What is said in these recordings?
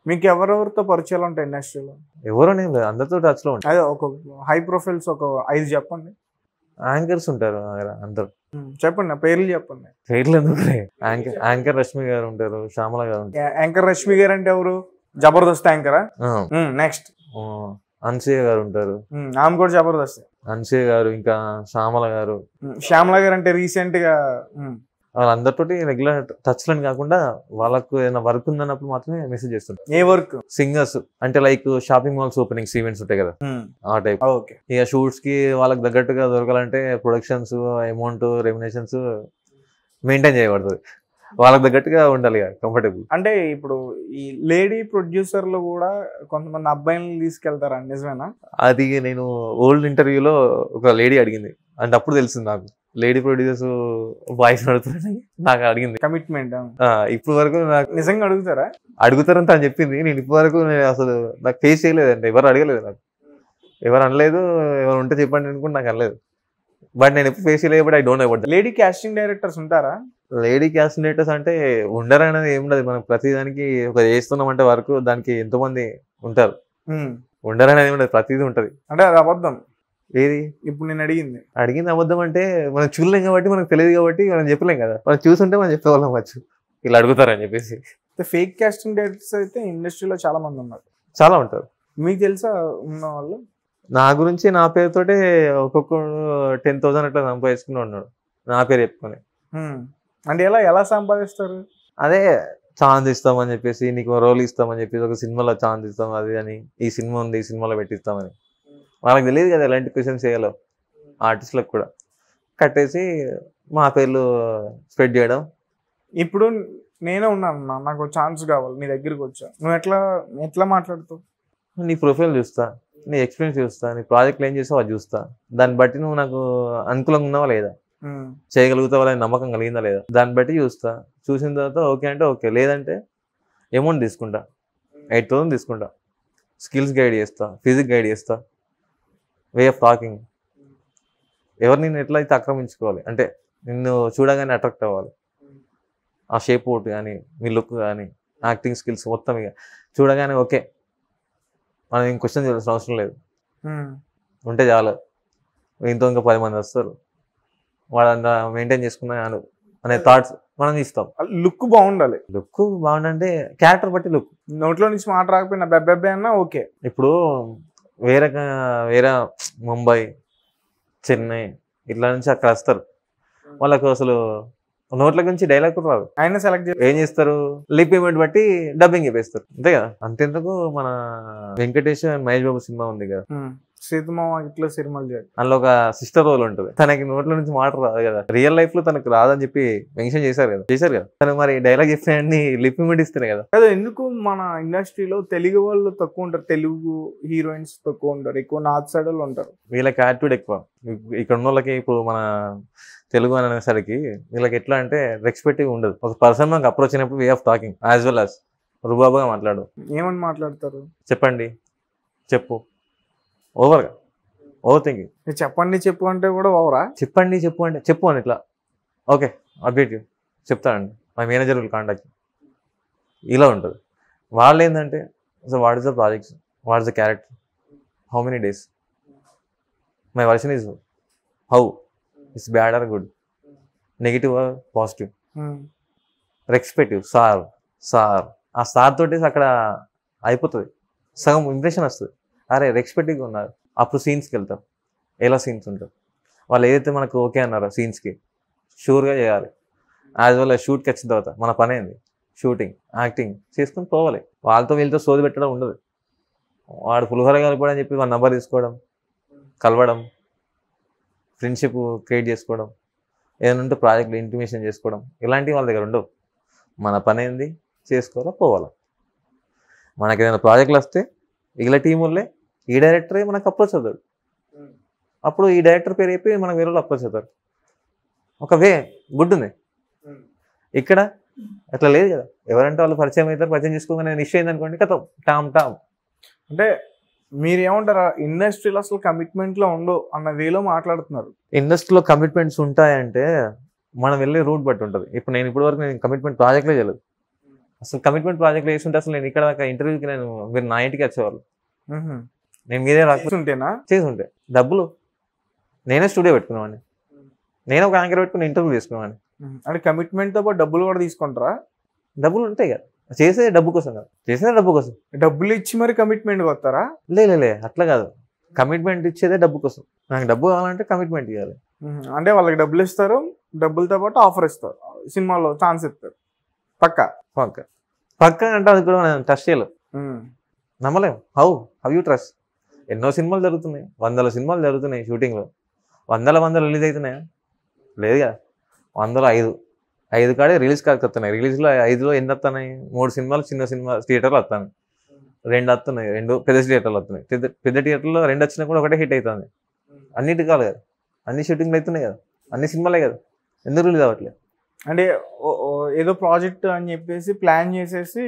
మీకు ఎవరెవరితో పరిచయాలు ఉంటాయి ఇండస్ట్రీలో? ఎవరోనే అందరితో టచ్లో ఉంటారు. అదే ఒక హై ప్రొఫైల్స్ ఒక 5 చెప్పండి. యాంకర్స్ ఉంటారు అందరు. చెప్పండి, పేర్లు చెప్పండి. పేర్లు ఎందుకు? యాంకర్ రష్మి గారు ఉంటారు, శ్యామల గారు ఉంటారు. యాంకర్ రష్మి గారు అంటే ఎవరు? జబర్దస్త్ యాంకరా? నెక్స్ట్ అన్సూయ గారు ఉంటారు. ఆమె కూడా జబర్దస్త్. అన్సూయ గారు, ఇంకా శ్యామల గారు. శ్యామల గారు అంటే రీసెంట్ గా వాళ్ళందరితోటి రెగ్యులర్ టచ్ లని కాకుండా వాళ్ళకు ఏదైనా వర్క్ ఉందన్నప్పుడు మాత్రమే మెసేజ్ చేస్తుంటారు. ఏ వర్క్? సింగర్స్ అంటే like shopping malls openings events ఉంటాయి కదా, ఆ టైప్. ఇక షూట్స్ కి వాళ్ళకి తగ్గట్టుగా దొరకాలంటే ప్రొడక్షన్స్ అమౌంట్ రెమ్యునేషన్స్ మెయింటైన్ చేయబడుతుంది. వాళ్ళకి తగ్గట్టుగా ఉండాలి కంఫర్టబుల్. అంటే ఇప్పుడు ఈ లేడీ ప్రొడ్యూసర్లు కూడా కొంతమంది అబ్బాయిలను తీసుకెళ్తారా, నిజమేనా? అది నేను ఓల్డ్ ఇంటర్వ్యూలో ఒక లేడీ అడిగింది, అంటే అప్పుడు తెలిసింది నాకు లేడీ ప్రొడ్యూసర్స్ బాయ్స్ అడుగుతారని. నాకు అడిగింది కమిట్మెంట్. ఇప్పుడు వరకు నాకు నిజంగా అడుగుతారా? అడుగుతారని తను చెప్పింది. నేను ఇప్పటి వరకు నేను అసలు నాకు ఫేస్ చేయలేదండి, ఎవరు అడగలేదు, నాకు ఎవరు అనలేదు. ఎవరు ఉంటే చెప్పండి అనుకుంటే నాకు అనలేదు. బట్ నేను ఎప్పుడు ఫేస్ చేయలేదు. But I don't know about. Lady casting directors ఉంటారా? లేడీ కాస్టింగ్ డైరెక్టర్స్ అంటే ఉండరనేది ఏం ఉండదు. మనం ప్రతిదానికి ఒక చేస్తున్నామంటే వరకు దానికి ఎంతో మంది ఉంటారు. ఉండరనేది ఉండదు, ప్రతిదీ ఉంటది. అంటే అది అబద్ధం. ఏది ఇప్పుడు నేను అడిగింది అబద్ధం అంటే మనం చూడలేం కాబట్టి, మనకు తెలియదు కాబట్టి మనం చెప్పలేం కదా. మనం చూసుంటే మనం చెప్పేవాళ్ళం వచ్చు ఇలా అడుగుతారని చెప్పేసి. ఫేక్ కాస్టింగ్ డైరెక్టర్స్ అయితే ఇండస్ట్రీలో చాలా మంది ఉన్నారు. చాలా ఉంటారు. మీకు తెలుసా ఉన్న వాళ్ళు? నా గురించి నా పేరుతోటే ఒక్కొక్కడు 10,000 అట్లా సంపాదించుకుని ఉన్నాడు నా పేరు చెప్పుకొని. అంటే ఎలా సంపాదిస్తారు? అదే ఛాన్స్ ఇస్తామని చెప్పేసి, నీకు రోల్ ఇస్తామని చెప్పేసి, ఒక సినిమాలో ఛాన్స్ ఇస్తాం అది అని, ఈ సినిమా ఉంది ఈ సినిమాలో పెట్టిస్తామని. వాళ్ళకి తెలియదు కదా ఎలాంటి క్వశ్చన్స్ చేయాలో. ఆర్టిస్టులకు కూడా కట్టేసి మా పేర్లు స్ప్రెడ్ చేయడం. ఇప్పుడు నేనే ఉన్నాను, నాకు ఛాన్స్ కావాలి, నీ దగ్గరికి వచ్చా, నువ్వు ఎట్లా మాట్లాడుతావు? నీ ప్రొఫైల్ చూస్తా, నీ ఎక్స్పీరియన్స్ చూస్తా, నీ ప్రాజెక్ట్లు ఏం చేస్తావు అది చూస్తా. దాన్ని బట్టి నువ్వు నాకు అనుకూలంగా ఉన్నావా లేదా, చేయగలుగుతావా లేదా, నమ్మకం కలిగిందా లేదా, దాన్ని బట్టి చూస్తా. చూసిన తర్వాత ఓకే అంటే ఓకే, లేదంటే అమౌంట్ తీసుకుంటా, 8,000 తీసుకుంటా. స్కిల్స్ గైడ్ చేస్తా, ఫిజిక్స్ గైడ్ చేస్తా, వే ఆఫ్ టాకింగ్. ఎవరు నిన్ను ఎట్లయితే ఆక్రమించుకోవాలి అంటే నిన్ను చూడగానే అట్రాక్ట్ అవ్వాలి. ఆ షేప్ అవుట్ కానీ, మీ లుక్ కానీ, యాక్టింగ్ స్కిల్స్ మొత్తం ఇక చూడగానే ఓకే, మనం ఇంక క్వశ్చన్ చేయాల్సిన అవసరం లేదు, ఉంటే చాలు. ఇంకో 10 మంది వస్తారు, వాళ్ళంతా మెయింటైన్ చేసుకున్నాను అనే థాట్స్ మనం ఇస్తాం. లుక్ బాగుండాలి. లుక్ బాగుండంటే క్యారెక్టర్ బట్టి లుక్. నోట్లో నుంచి మాట రాకపోయినా బెబ్బెబ్బే అన్నా ఓకే. ఇప్పుడు వేరే ముంబై, చెన్నై ఇట్లా నుంచి అక్కడ వస్తారు, వాళ్ళకు అసలు నోట్ల గురించి డైలాగ్ కూడా రాదు. ఆయన సెలెక్ట్ ఏం చేస్తారు, లిప్ పేమెంట్ బట్టి డబ్బింగ్ చెప్పేస్తారు, అంతే కదా. అంతెందుకు మన వెంకటేష్ అండ్ మహేష్ బాబు సినిమా ఉంది కదా, సీతమామ ఇట్లా సినిమాలు చేయాలి, అందులో ఒక సిస్టర్ రోల్ ఉంటుంది. తనకి నోట్ల నుంచి మాట రాదు కదా, రియల్ లైఫ్ లో తనకు రాదని చెప్పి మెన్షన్ చేశారు కదా. తను మరి డైలాగ్ చెప్పిన లిప్ పేమెంట్ ఇస్తేనే కదా. అదే ఎందుకు మన ఇండస్ట్రీలో తెలుగు వాళ్ళు తక్కువ ఉంటారు, తెలుగు హీరోయిన్స్ తక్కువ ఉంటారు, ఎక్కువ నార్త్ సైడ్ వాళ్ళు ఉంటారు. వీళ్ళకి యాటిట్యూడ్ ఎక్కువ. ఇక్కడ ఉన్న వాళ్ళకి ఇప్పుడు మన తెలుగు అనేసరికి వీళ్ళకి ఎట్లా అంటే రెస్పెక్ట్ ఉండదు. ఒక పర్సన్ మనకు అప్రోచ్ అయినప్పుడు way of talking as well as రుబాబుగా మాట్లాడు. ఏమని మాట్లాడతారు? చెప్పండి, చెప్పు, ఓవర్గా ఓవర్ థింకింగ్. చెప్పండి చెప్పు అంటే కూడా ఓవరా? చెప్పండి చెప్పు అంటే చెప్పు అని ఇట్లా ఓకే అప్డేట్ చెప్తానండి, మా మేనేజర్ విల్ కాంటాక్ట్, ఇలా ఉంటుంది. వాళ్ళు ఏంటంటే so what is the projects, what is the character, how many days, my version is how it's bad or good, negative or positive, respective, sir ఆ సార్ తోటి అక్కడ అయిపోతుంది, సగం ఇంప్రెషన్ వస్తుంది. అరే రెస్పెక్టివ్గా ఉన్నారు. అప్పుడు సీన్స్కి వెళ్తాం, ఎలా సీన్స్ ఉంటారు, వాళ్ళు ఏదైతే మనకు ఓకే అన్నారో సీన్స్కి షూర్గా చేయాలి. యాజ్ వెల్ యాజ్ షూట్కి వచ్చిన తర్వాత మన పని ఏంది, షూటింగ్ యాక్టింగ్ చేసుకుని పోవాలి. వాళ్ళతో వీళ్ళతో సోది పెట్టడం ఉండదు. వాడు పులిహోర కలపడం అని చెప్పి వాళ్ళ నంబర్ తీసుకోవడం, కలవడం, ఫ్రెండ్షిప్ క్రియేట్ చేసుకోవడం, ఏదైనా ఉంటే ప్రాజెక్టులు ఇంటిమేషన్ చేసుకోవడం, ఇలాంటివి వాళ్ళ దగ్గర ఉండవు. మన పని ఏంది, చేసుకోవాలా పోవాలా. మనకి ఏదైనా ప్రాజెక్టులు వస్తే ఇలా టీం వాళ్ళే ఈ డైరెక్టరే మనకు అప్రోచ్ అవుతాడు. అప్పుడు ఈ డైరెక్టర్ పేరు చెప్పి మనకు వేరే వాళ్ళు అప్రోచ్ అవుతారు. ఒక వే గుడ్ ఉంది. ఇక్కడ అట్లా లేదు కదా. ఎవరంటే వాళ్ళు పరిచయం అవుతారు, పరిచయం చేసుకోగానే నిశ్చయం అయింది అనుకోండి కథం టామ్. అంటే మీరు ఏమంటారా, ఇండస్ట్రీలో అసలు కమిట్మెంట్లో ఉండవు అన్న వేలో మాట్లాడుతున్నారు. ఇండస్ట్రీలో కమిట్మెంట్స్ ఉంటాయంటే మనం వెళ్ళే రూట్ బట్టి ఉంటుంది. ఇప్పుడు నేను ఇప్పటి వరకు నేను కమిట్మెంట్ ప్రాజెక్ట్లే చేయలేదు. అసలు కమిట్మెంట్ ప్రాజెక్ట్లో వేస్తుంటే అసలు నేను ఇక్కడ దాకా ఇంటర్వ్యూకి మీరు నా ఇంటికి వచ్చేవాళ్ళు, నేను మీదే ఉంటేనా చేసి ఉంటే డబ్బులు నేనే స్టూడియో పెట్టుకునేవాడిని, నేను ఒక యాంకర్ పెట్టుకుని ఇంటర్వ్యూ చేసుకునేవాడిని. అంటే కమిట్మెంట్ తో పాటు డబ్బులు కూడా తీసుకుంటారా? డబ్బులు ఉంటాయి కదా, చేసేది డబ్బు కోసం కదా, చేసేదే డబ్బు కోసం. డబ్బులు ఇచ్చి మరి కమిట్మెంట్ వస్తారా? లే అట్లా కాదు, కమిట్మెంట్ ఇచ్చేదే డబ్బు కోసం. నాకు డబ్బు కావాలంటే కమిట్మెంట్ ఇవ్వాలి. అంటే వాళ్ళకి డబ్బులు ఇస్తారు, డబ్బులతో పాటు ఆఫర్ ఇస్తారు, సినిమాలో ఛాన్స్ ఇస్తారు. పక్కా పక్క అంటే అది కూడా నేను ట్రస్ట్ చేయలేదు, నమ్మలేము. How you trust? ఎన్నో సినిమాలు జరుగుతున్నాయి, వందల సినిమాలు జరుగుతున్నాయి షూటింగ్లో, వందల రిలీజ్ అవుతున్నాయా? లేదు కదా, 100లో 5 కాడే రిలీజ్ కాడికి వస్తున్నాయి. రిలీజ్లో 5లో ఎన్ని వస్తున్నాయి? 3 సినిమాలు చిన్న సినిమా థియేటర్లు వస్తాయి, 2 వస్తున్నాయి, 2 పెద్ద థియేటర్లు వస్తున్నాయి. పెద్ద థియేటర్లో 2 వచ్చినా కూడా ఒకటే హిట్ అవుతుంది. అన్నిటి కాదు కదా, అన్ని షూటింగ్లు అవుతున్నాయి కదా, అన్ని సినిమాలే కదా, ఎందుకు రిలీజ్ అవ్వట్లేదు? అంటే ఏదో ప్రాజెక్ట్ అని చెప్పేసి ప్లాన్ చేసేసి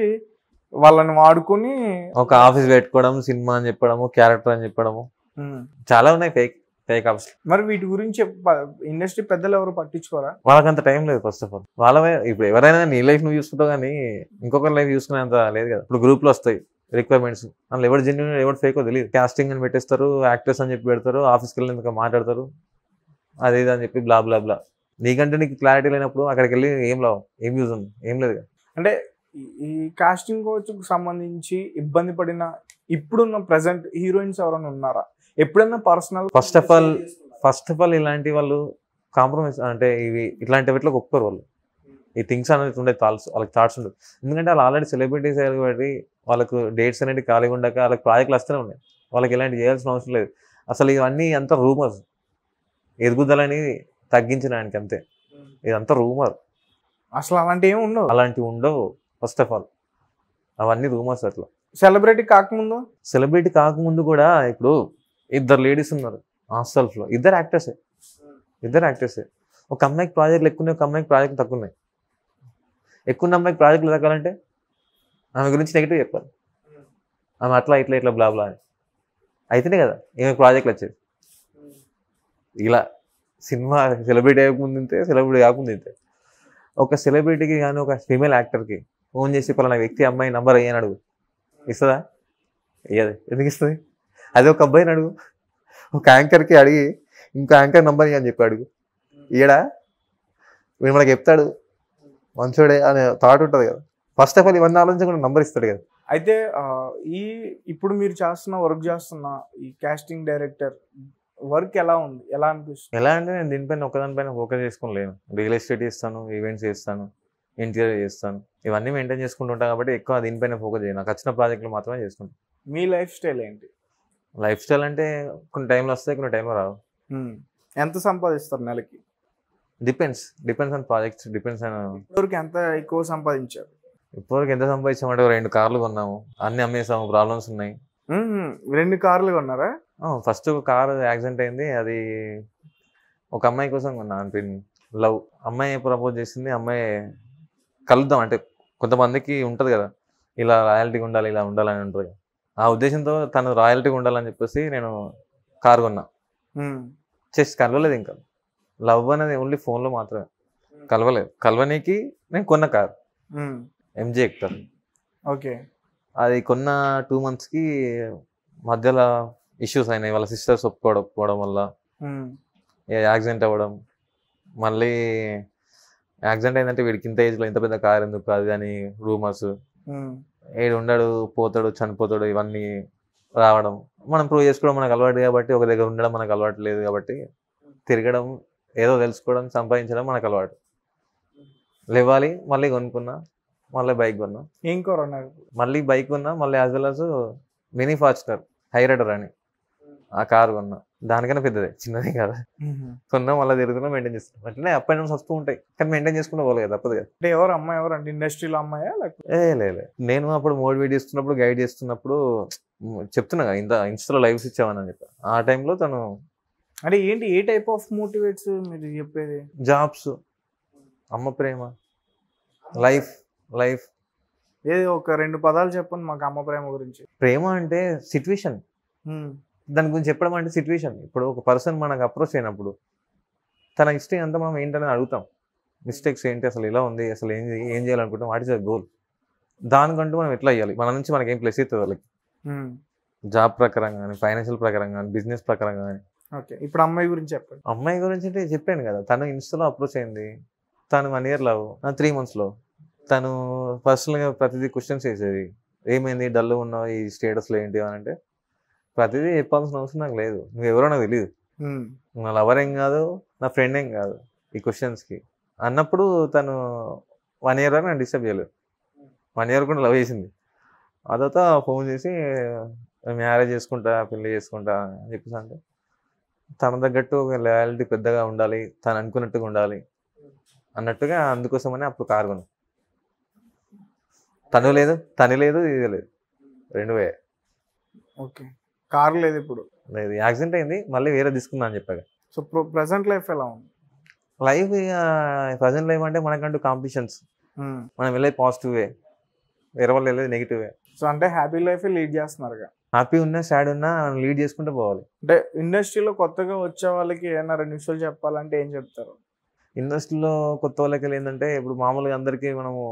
వాళ్ళని వాడుకొని ఒక ఆఫీస్ పెట్టుకోవడం, సినిమా అని చెప్పడము, క్యారెక్టర్ అని చెప్పడము, చాలా ఉన్నాయి ఫేక్ ఆఫీస్. మరి వీటి గురించి ఇండస్ట్రీ పెద్దలు ఎవరు పట్టించుకోరా? వాళ్ళకంత టైం లేదు. ఫస్ట్ ఆఫ్ ఆల్ వాళ్ళమే ఇప్పుడు ఎవరైనా నీ లైఫ్ నువ్వు చూసుకుంటావు కానీ ఇంకొకరి లైఫ్ చూసుకునేంత లేదు కదా. ఇప్పుడు గ్రూప్లో వస్తాయి రిక్వైర్మెంట్స్, అందులో ఎవరు జెన్యూన్ ఎవరు ఫేకో తెలియదు. కాస్టింగ్ అని పెట్టేస్తారు, యాక్టర్స్ అని చెప్పి పెడతారు, ఆఫీస్కి వెళ్ళి మాట్లాడతారు, అది ఇది అని చెప్పి బ్లా. నీకంటే నీకు క్లారిటీ లేనప్పుడు అక్కడికి వెళ్ళి ఏం లాభం, ఏం యూజ్ ఉంది? ఏం లేదు కదా. అంటే ఈ కాస్టింగ్ కోచ్కి సంబంధించి ఇబ్బంది పడిన ఇప్పుడున్న ప్రెసెంట్ హీరోయిన్స్ ఎవరైనా ఉన్నారా? ఎప్పుడైనా పర్సనల్ ఫస్ట్ ఆఫ్ ఆల్ ఇలాంటి వాళ్ళు కాంప్రమైజ్ అంటే ఇట్లాంటి వాటిలో ఒప్పుకోరు వాళ్ళు. ఈ థింగ్స్ అనేది ఉండే వాళ్ళకి థాట్స్ ఉండదు. ఎందుకంటే వాళ్ళు ఆల్రెడీ సెలబ్రిటీస్ అయ్యారు కాబట్టి వాళ్ళకు డేట్స్ అనేవి ఖాళీగా ఉండక వాళ్ళకి ప్రాజెక్టులు వస్తూనే ఉన్నాయి. వాళ్ళకి ఇలాంటి చేయాల్సిన అవసరం లేదు. అసలు ఇవన్నీ అంతా రూమర్స్, ఎదుగుదలని తగ్గించడానికి అంతే. ఇదంతా రూమర్, అసలు అలాంటివి ఉండవు. అలాంటివి ఉండవు. ఫస్ట్ ఆఫ్ ఆల్ అవన్నీ రూమర్స్. అట్లా సెలబ్రిటీ కాకముందు కూడా ఇప్పుడు 2 లేడీస్ ఉన్నారు హాస్టల్స్లో, 2 యాక్టర్సే. ఒక అమ్మాయికి ప్రాజెక్టులు ఎక్కువ ఉన్నాయి, ఒక అమ్మాయికి ప్రాజెక్టులు తక్కువ ఉన్నాయి. ఎక్కువ అమ్మాయికి ప్రాజెక్టులు తగ్గాలంటే ఆమె గురించి నెగిటివ్ చెప్పాలి, ఆమె అట్లా ఇట్లా బ్లా అని అయితేనే కదా ఈమె ప్రాజెక్టులు వచ్చేది. ఇలా సినిమా సెలబ్రిటీ అయ్యకముందు ఇంతే, సెలబ్రిటీ కాకముందు ఇంతే. ఒక సెలబ్రిటీకి కానీ ఒక ఫీమేల్ యాక్టర్కి ఫోన్ చేసి పలానా వ్యక్తి అమ్మాయి నంబర్ అయ్యని అడుగు, ఇస్తుందా? ఇయ్యదు. ఎందుకు ఇస్తుంది? అదే ఒక అబ్బాయిని అడుగు, ఒక యాంకర్కి అడిగి ఇంకో యాంకర్ నంబర్ అని చెప్పి అడుగు, ఈయడా వీడు మనకి చెప్తాడు మంచోడే అనే థాట్ ఉంటుంది కదా. ఫస్ట్ ఆఫ్ ఆల్ ఇవన్నీ ఆలోచించకుండా నంబర్ ఇస్తాడు కదా. అయితే ఇప్పుడు మీరు వర్క్ చేస్తున్న ఈ కాస్టింగ్ డైరెక్టర్ వర్క్ ఎలా ఉంది, ఎలా అనిపిస్తుంది? ఎలా అంటే నేను దీనిపైన ఒకదానిపైన ఫోకస్ చేసుకోలేను. రియల్ ఎస్టేట్ చేస్తాను, ఈవెంట్స్ చేస్తాను, ఇంటీరియర్ చేస్తాను, ఇవన్నీ మెయింటైన్ చేసుకుంటుంటాను కాబట్టి ఎక్కువ దీనిపైన ఫోకస్ చేయను. నాకు వచ్చిన ప్రాజెక్టులు మాత్రమే చేసుకుంటాను. మీ లైఫ్ స్టైల్ ఏంటి? లైఫ్ స్టైల్ అంటే కొన్ని టైంలో వస్తాయి, కొన్ని టైంలో రావు. ఎంత సంపాదిస్తారు నెలకి? Depends on projects, depends on. ఇప్పటివరకు ఎంత ఎక్కువ సంపాదించారు? ఇప్పటివరకు ఎంత సంపాదించామంటే 2 కార్లు కొన్నాము, అన్ని అమ్మేసాము, ప్రాబ్లమ్స్ ఉన్నాయి. 2 కార్లు కొన్నారా? ఫస్ట్ ఒక కారు యాక్సిడెంట్ అయింది, అది ఒక అమ్మాయి కోసం కొన్నా. లవ్ అమ్మాయి ప్రపోజ్ చేసింది, అమ్మాయి కలుద్దాం అంటే కొంతమందికి ఉంటుంది కదా, ఇలా రాయల్టీగా ఉండాలి, ఇలా ఉండాలని ఉంటుంది కదా. ఆ ఉద్దేశంతో తను రాయల్టీగా ఉండాలని చెప్పేసి నేను కారు కొన్నా. జస్ట్ కలవలేదు, ఇంకా లవ్ అనేది ఓన్లీ ఫోన్లో మాత్రమే, కలవనీకి నేను కొన్న కారు MG హెక్టర్. ఓకే. అది కొన్న 2 monthsకి మధ్యలో ఇష్యూస్ అయినాయి. వాళ్ళ సిస్టర్స్ ఒప్పుకోవడం వల్ల యాక్సిడెంట్ అవ్వడం. మళ్ళీ యాక్సిడెంట్ అయిందంటే వీడికి ఇంత ఏజ్లో ఇంత పెద్ద కారు ఎందుకు, అది అని రూమర్స్. ఏడు ఉండడు, పోతాడు, చనిపోతాడు, ఇవన్నీ రావడం. మనం ప్రూవ్ చేసుకోవడం మనకు అలవాటు కాబట్టి, ఒక దగ్గర ఉండడం మనకు అలవాటు లేదు కాబట్టి, తిరగడం, ఏదో తెలుసుకోవడం, సంపాదించడం మనకు అలవాటు. లేవాలి, మళ్ళీ కొనుక్కున్నా, మళ్ళీ బైక్ కొన్నా. ఏం కొన్నారు? మళ్ళీ బైక్ కొన్నా, మళ్ళీ as well as mini Fortuner Hyryder అని ఆ కారు కొన్నా. దానికన్నా పెద్దదే, చిన్నది కాదు. కొన్నా, మళ్ళీ తిరుగుతున్నా, మెయింటైన్ చేస్తున్నాం. అట్లనే అప్ అండ్ డౌన్స్ వస్తూ ఉంటాయి, కానీ మెయింటైన్ చేసుకుంటూ పోలేదు కదా, తప్పదు కదా. అంటే ఎవరు అమ్మాయి, ఎవరు అంటే ఇండస్ట్రీలో అమ్మాయా లేకపోతే? లేదు, నేను అప్పుడు మోటివేట్ చేస్తున్నప్పుడు, గైడ్ చేస్తున్నప్పుడు చెప్తున్నా కదా, ఇంత ఇన్స్టాలో లైవ్స్ ఇచ్చామని చెప్పి. ఆ టైంలో తను అంటే ఏంటి, ఏ టైప్ ఆఫ్ మోటివేట్స్ మీరు చెప్పేది? జాబ్స్, అమ్మ ప్రేమ, లైఫ్. ఏది ఒక 2 పదాలు చెప్పండి మాకు అమ్మ ప్రేమ గురించి. ప్రేమ అంటే సిచ్యువేషన్, దాని గురించి చెప్పడం అంటే సిచ్యువేషన్. ఇప్పుడు ఒక పర్సన్ మనకు అప్రోచ్ అయినప్పుడు తన హిస్టరీ అంతా మనం ఏంటనేది అడుగుతాం. మిస్టేక్స్ ఏంటి, అసలు ఇలా ఉంది, అసలు ఏం చేయాలనుకుంటాం, వాట్ ఇస్ ద గోల్, దానికంటూ మనం ఎట్లా ఇవ్వాలి, మన నుంచి మనకి ఏం ప్లస్ అవుతుంది వాళ్ళకి, జాబ్ ప్రకారం కానీ, ఫైనాన్షియల్ ప్రకారం కానీ, బిజినెస్ ప్రకారం కానీ. ఓకే, ఇప్పుడు అమ్మాయి గురించి చెప్పండి. అమ్మాయి గురించి అంటే చెప్పాను కదా, తను ఇన్స్టాలో అప్రోచ్ అయింది, తను 1 year లవ్, 3 months లో తను పర్సనల్గా ప్రతిదీ క్వశ్చన్స్ వేసేది, ఏమైంది డల్ ఉన్నావు ఈ స్టేటస్లో ఏంటి అని అంటే, ప్రతిదీ చెప్పాల్సిన అవసరం నాకు లేదు, నువ్వు ఎవరో నాకు తెలియదు, నా లవర్ ఏం కాదు, నా ఫ్రెండ్ ఏం కాదు ఈ క్వశ్చన్స్కి అన్నప్పుడు తను 1 year వరకు నేను డిస్టర్బ్ చేయలేదు. 1 year కూడా లవ్ చేసింది. ఆ తర్వాత ఫోన్ చేసి మ్యారేజ్ చేసుకుంటా, పెళ్లి చేసుకుంటా అని చెప్పేసి అంటే, తన తగ్గట్టు ఒక లాయాలిటీ పెద్దగా ఉండాలి, తను అనుకున్నట్టుగా ఉండాలి అన్నట్టుగా, అందుకోసమని అప్పుడు కారు కొను. తను లేదు, ఇది లేదు, 2 పోయాయి. ఓకే, కార్ లేదు ఇప్పుడు? లేదు, యాక్సిడెంట్ అయింది, మళ్ళీ వేరే తీసుకుందా అని చెప్పాక. సో ప్రెసెంట్ లైఫ్ ఎలా ఉంది? లైఫ్ ప్రజెంట్ లైఫ్ అంటే మనకంటూ కాంపిటీషన్స్, మనం వెళ్ళేది పాజిటివ్ వే, వేరే వాళ్ళు వెళ్ళేది నెగిటివ్ వే. సో అంటే హ్యాపీ లైఫ్ లీడ్ చేస్తున్నారు. హ్యాపీ ఉన్నా సాడ్ ఉన్నా లీడ్ చేసుకుంటూ పోవాలి. అంటే ఇండస్ట్రీలో కొత్తగా వచ్చే వాళ్ళకి ఏమైనా 2 నిమిషాలు చెప్పాలంటే ఏం చెప్తారు? ఇండస్ట్రీలో కొత్త వాళ్ళకి ఏంటంటే, ఇప్పుడు మామూలుగా అందరికీ మనము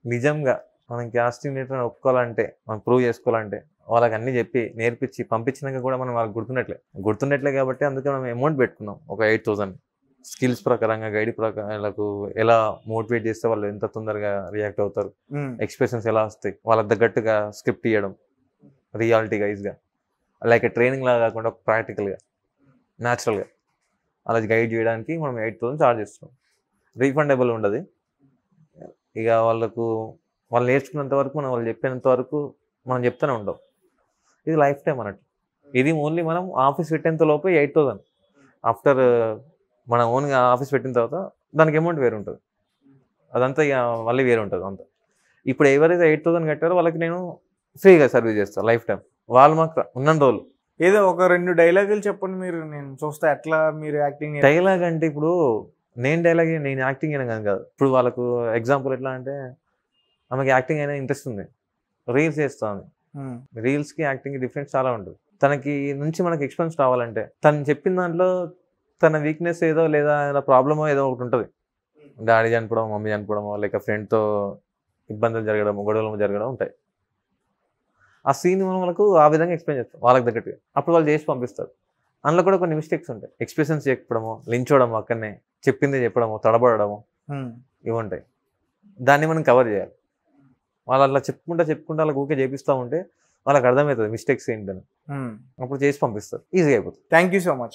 నిజంగా మనం కాస్టింగ్ డైరెక్టర్ ఒప్పుకోవాలంటే, మనం ప్రూవ్ చేసుకోవాలంటే వాళ్ళకి అన్ని చెప్పి నేర్పించి పంపించినాక కూడా మనం వాళ్ళకి గుర్తుండట్లే కాబట్టి అందుకే మనం అమౌంట్ పెట్టుకున్నాం, ఒక 8,000. స్కిల్స్ ప్రకారంగా గైడ్ ప్రకారం వాళ్ళకు ఎలా మోటివేట్ చేస్తే వాళ్ళు ఎంత తొందరగా రియాక్ట్ అవుతారు, ఎక్స్ప్రెషన్స్ ఎలా వస్తాయి, వాళ్ళకి తగ్గట్టుగా స్క్రిప్ట్ ఇవ్వడం రియాలిటీ గైజ్గా, లైక్ ట్రైనింగ్ లాగా కాకుండా ప్రాక్టికల్గా న్యాచురల్గా అలా గైడ్ చేయడానికి మనం 8,000 ఛార్జ్ చేస్తున్నాం. రీఫండబుల్ ఉండదు. ఇక వాళ్ళు నేర్చుకున్నంత వరకు, వాళ్ళు చెప్పినంత వరకు మనం చెప్తూనే ఉంటాం. ఇది లైఫ్ టైం అన్నట్టు. ఇది ఓన్లీ మనం ఆఫీస్ పెట్టేంత లోపే 8,000. ఆఫ్టర్ మనం ఓన్గా ఆఫీస్ పెట్టిన తర్వాత దానికి అమౌంట్ వేరు ఉంటుంది, అదంతా ఇక మళ్ళీ వేరే ఉంటుంది అంతా. ఇప్పుడు ఎవరైతే 8,000 కట్టారో వాళ్ళకి నేను ఫ్రీగా సర్వీస్ చేస్తాను లైఫ్ టైం, వాళ్ళు మాకు ఉన్న రోజులు. ఏదో ఒక 2 డైలాగులు చెప్పండి మీరు, నేను చూస్తా ఎట్లా మీరు యాక్టింగ్. డైలాగ్ అంటే ఇప్పుడు నేను యాక్టింగ్ అయినా కాదు. ఇప్పుడు వాళ్ళకు ఎగ్జాంపుల్ ఎట్లా అంటే, ఆమెకి యాక్టింగ్ అయినా ఇంట్రెస్ట్ ఉంది, రీల్స్ చేస్తాను. రీల్స్కి యాక్టింగ్కి డిఫరెన్స్ చాలా ఉంటుంది. తనకి నుంచి మనకి ఎక్స్పీరియన్స్ రావాలంటే తను చెప్పిన దాంట్లో తన వీక్నెస్ ఏదో లేదా ప్రాబ్లమో ఏదో ఒకటి ఉంటుంది. డాడీ చనిపోవడం, మమ్మీ చనిపోవడమో, లేక ఫ్రెండ్తో ఇబ్బందులు జరగడం, గొడవలు జరగడం ఉంటాయి. ఆ సీన్ మనకు ఆ విధంగా ఎక్స్ప్లెయిన్ చేస్తాం వాళ్ళకి తగ్గట్టుగా, అప్పుడు వాళ్ళు చేసి పంపిస్తారు. అందులో కూడా కొన్ని మిస్టేక్స్ ఉంటాయి, ఎక్స్ప్రెషన్స్ చేయకపోవడము, లించోవడం, అక్కడనే చెప్పింది చెప్పడము, తడబడము, ఇవి ఉంటాయి. దాన్ని మనం కవర్ చేయాలి. వాళ్ళు అలా చెప్పుకుంటా అలా ఊకే చేపిస్తూ ఉంటే వాళ్ళకి అర్థమవుతుంది మిస్టేక్స్ ఏంటని, అప్పుడు చేసి పంపిస్తారు, ఈజీగా అయిపోతుంది. Thank you so much.